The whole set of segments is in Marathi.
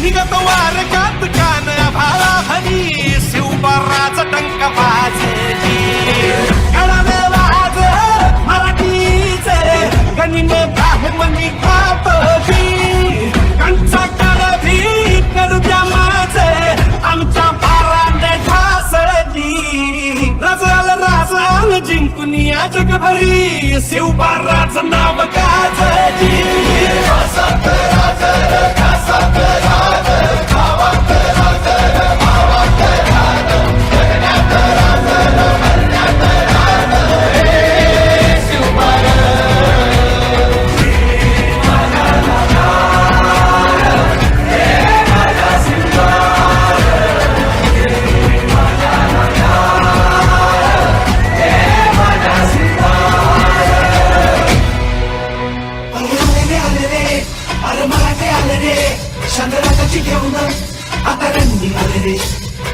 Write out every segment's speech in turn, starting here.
निघत वारकात कान भाला हनी शिवबाराचा टंक बाजली कळाले वाज मराठीचे गणिने ब्राह्मणी खापी कंचा काळभी करू द्या माझे आमच्या बाराने ढासळली राजाल राजाल जिंकून या जगभरी शिवबाराचं नाव गाजली चंद्राची घेऊन आता रंगी आले रे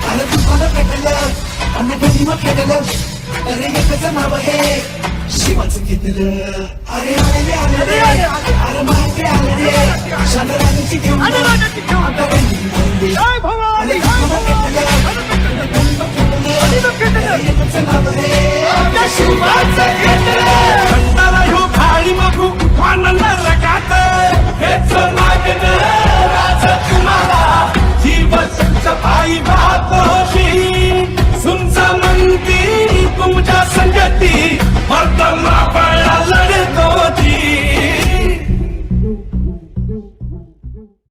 आलं तुझं पेटलं अन्न कधी मग खेळलं अरे एकच नाव आहे शिवाचं घेतलं अरे आले रे अरे माहिती आले रे चंद्राची घेऊन